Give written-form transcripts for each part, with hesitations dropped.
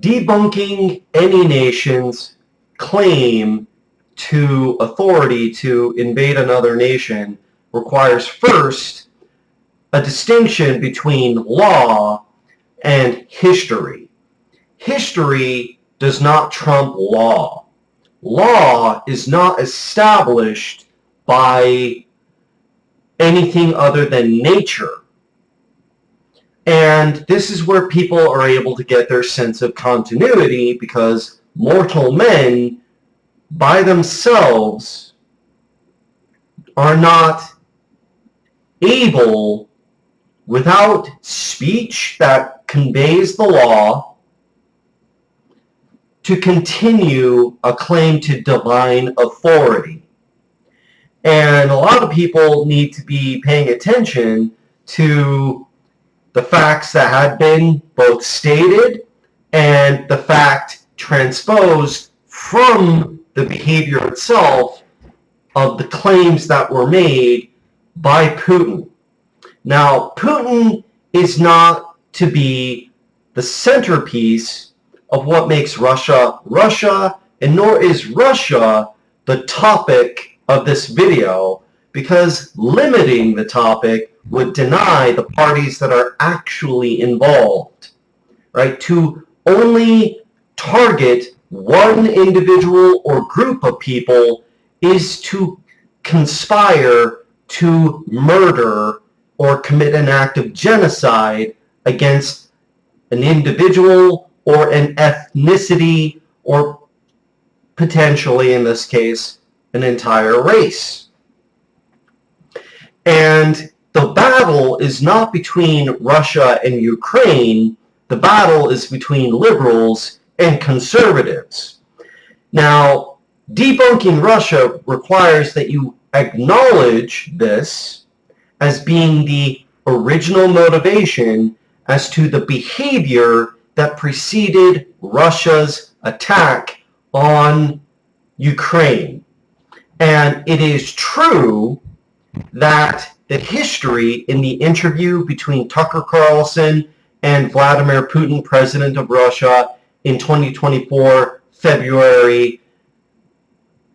Debunking any nation's claim to authority to invade another nation requires first a distinction between law and history. History does not trump law. Law is not established by anything other than nature. And this is where people are able to get their sense of continuity, because mortal men by themselves are not able, without speech that conveys the law, to continue a claim to divine authority. And a lot of people need to be paying attention to the facts that had been both stated and the fact transposed from the behavior itself of the claims that were made by Putin. Now, Putin is not to be the centerpiece of what makes Russia Russia, and nor is Russia the topic of this video, because limiting the topic would deny the parties that are actually involved, right? To only target one individual or group of people is to conspire to murder or commit an act of genocide against an individual or an ethnicity, or potentially, in this case, an entire race. And the battle is not between Russia and Ukraine. The battle is between liberals and conservatives. Now, debunking Russia requires that you acknowledge this as being the original motivation as to the behavior that preceded Russia's attack on Ukraine. And it is true that the history in the interview between Tucker Carlson and Vladimir Putin, president of Russia, in 2024, February,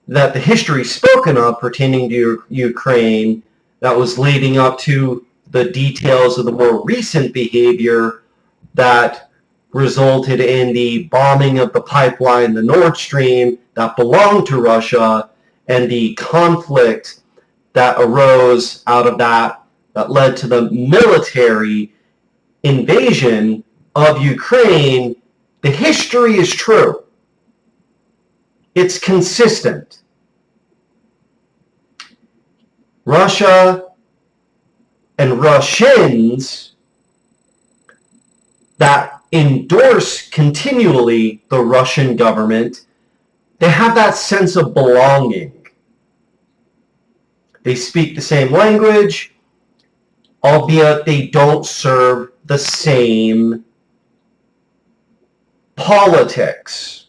that the history spoken of pertaining to Ukraine that was leading up to the details of the more recent behavior that resulted in the bombing of the pipeline, the Nord Stream, that belonged to Russia, and the conflict that arose out of that led to the military invasion of Ukraine. The history is true. It's consistent. Russia and Russians that endorse continually the Russian government, they have that sense of belonging. They speak the same language, albeit they don't serve the same politics.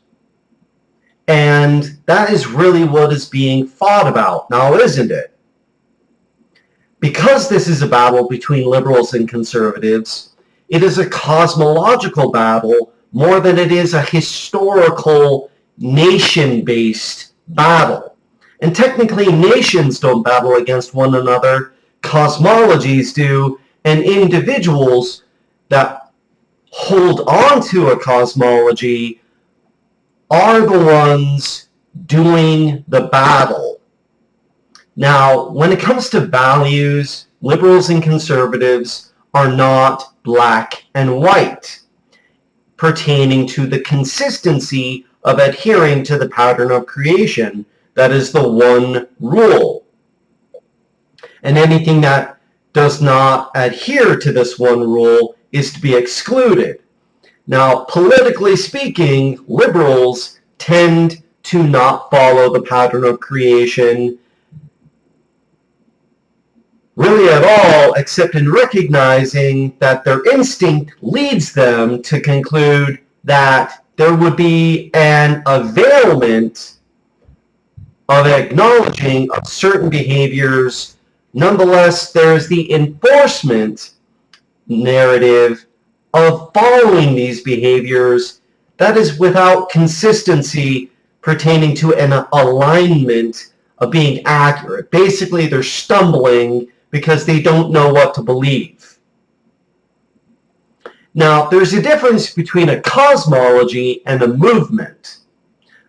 And that is really what is being fought about now, isn't it? Because this is a battle between liberals and conservatives, it is a cosmological battle more than it is a historical, nation-based battle. And technically, nations don't battle against one another. Cosmologies do, and individuals that hold on to a cosmology are the ones doing the battle. Now, when it comes to values, liberals and conservatives are not black and white, pertaining to the consistency of adhering to the pattern of creation. That is the one rule. And anything that does not adhere to this one rule is to be excluded. Now, politically speaking, liberals tend to not follow the pattern of creation really at all, except in recognizing that their instinct leads them to conclude that there would be an availment of acknowledging of certain behaviors. Nonetheless, there's the enforcement narrative of following these behaviors that is without consistency pertaining to an alignment of being accurate. Basically, they're stumbling because they don't know what to believe. Now, there's a difference between a cosmology and a movement.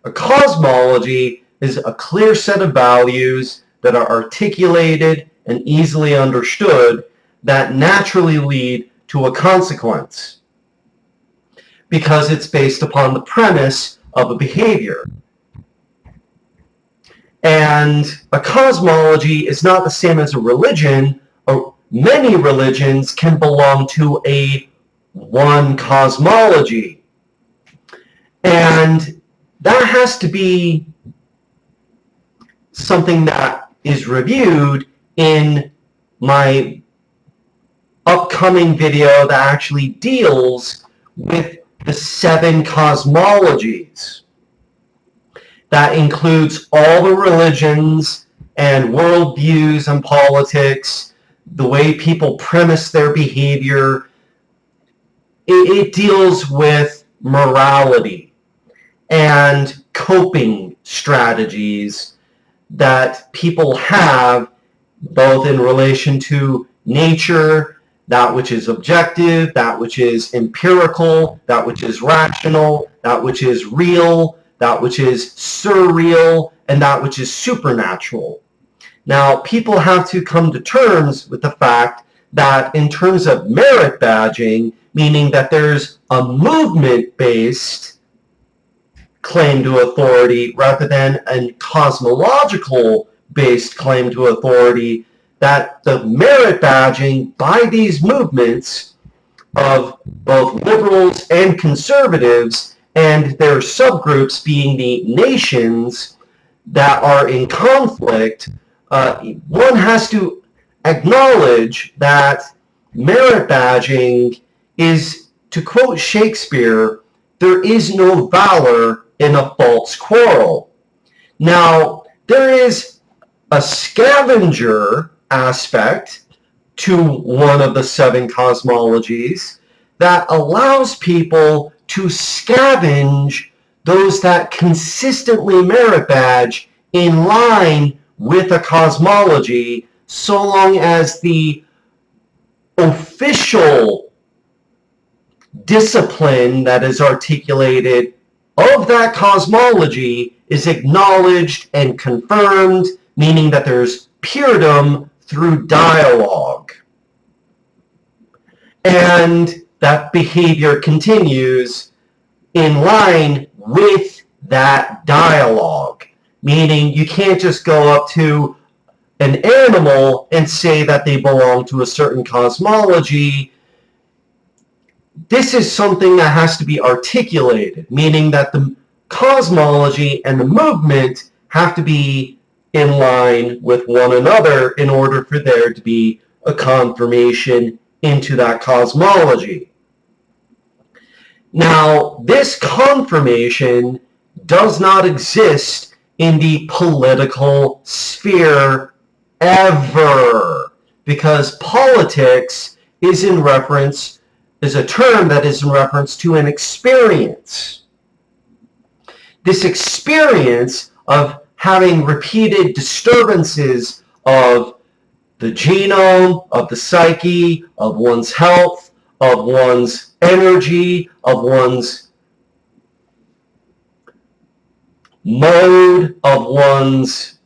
A cosmology is a clear set of values that are articulated and easily understood that naturally lead to a consequence because it's based upon the premise of a behavior. And a cosmology is not the same as a religion. Many religions can belong to a one cosmology. And that has to be something that is reviewed in my upcoming video that actually deals with the 7 cosmologies. That includes all the religions and worldviews and politics, the way people premise their behavior. It deals with morality and coping strategies that people have both in relation to nature, that which is objective, that which is empirical, that which is rational, that which is real, that which is surreal, and that which is supernatural. Now, people have to come to terms with the fact that in terms of merit badging, meaning that there's a movement-based claim to authority rather than a cosmological-based claim to authority, that the merit badging by these movements of both liberals and conservatives and their subgroups being the nations that are in conflict, one has to acknowledge that merit badging is, to quote Shakespeare, there is no valor in a false quarrel. Now, there is a scavenger aspect to one of the 7 cosmologies that allows people to scavenge those that consistently merit badge in line with a cosmology, so long as the official discipline that is articulated of that cosmology is acknowledged and confirmed, meaning that there's peerdom through dialogue. And that behavior continues in line with that dialogue, meaning you can't just go up to an animal and say that they belong to a certain cosmology. This is something that has to be articulated, meaning that the cosmology and the movement have to be in line with one another in order for there to be a confirmation into that cosmology. Now, this confirmation does not exist in the political sphere ever, because politics is a term that is in reference to an experience. This experience of having repeated disturbances of the genome, of the psyche, of one's health, of one's energy, of one's mode, of one's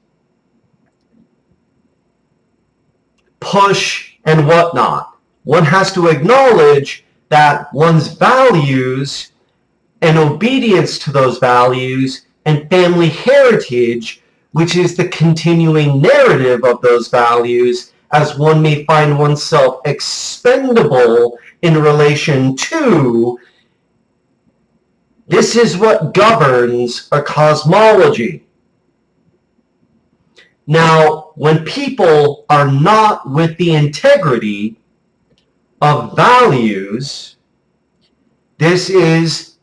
push, and whatnot. One has to acknowledge that one's values and obedience to those values and family heritage, which is the continuing narrative of those values, as one may find oneself expendable in relation to. This is what governs a cosmology. Now, when people are not with the integrity of values, this is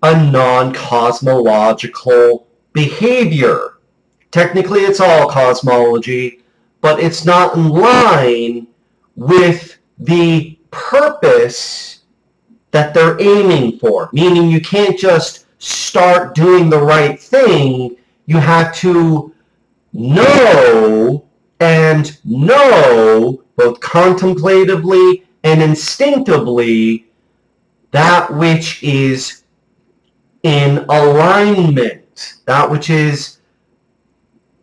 a non-cosmological behavior. Technically, it's all cosmology, but it's not in line with the purpose that they're aiming for. Meaning you can't just start doing the right thing. You have to know both contemplatively and instinctively that which is in alignment, that which is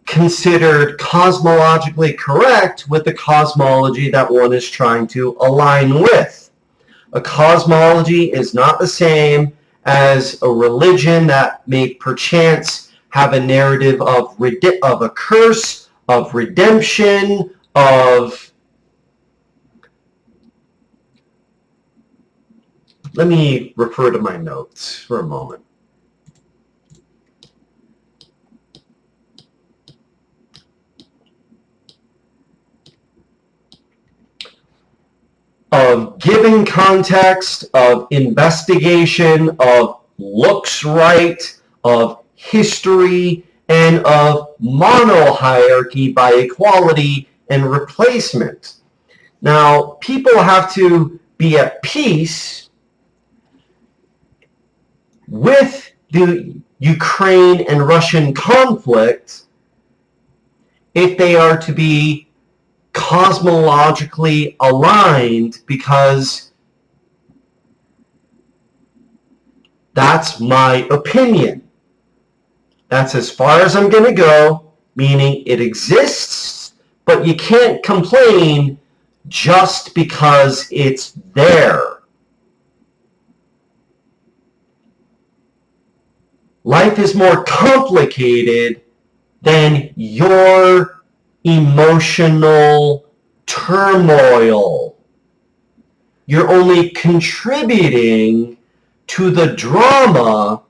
considered cosmologically correct with the cosmology that one is trying to align with. A cosmology is not the same as a religion that may perchance have a narrative of a curse, of redemption, of... Let me refer to my notes for a moment. Of giving context, of investigation, of looks right, of history, and of monohierarchy by equality and replacement. Now, people have to be at peace with the Ukraine and Russian conflict if they are to be cosmologically aligned, because that's my opinion. That's as far as I'm going to go, meaning it exists, but you can't complain just because it's there. Life is more complicated than your emotional turmoil. You're only contributing to the drama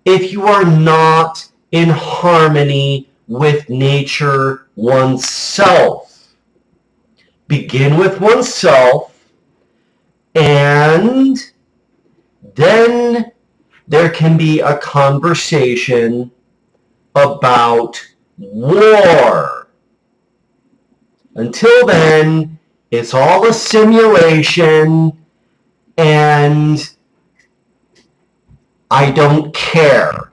if you are not in harmony with nature oneself. Begin with oneself, and then there can be a conversation about war. Until then, it's all a simulation, and I don't care.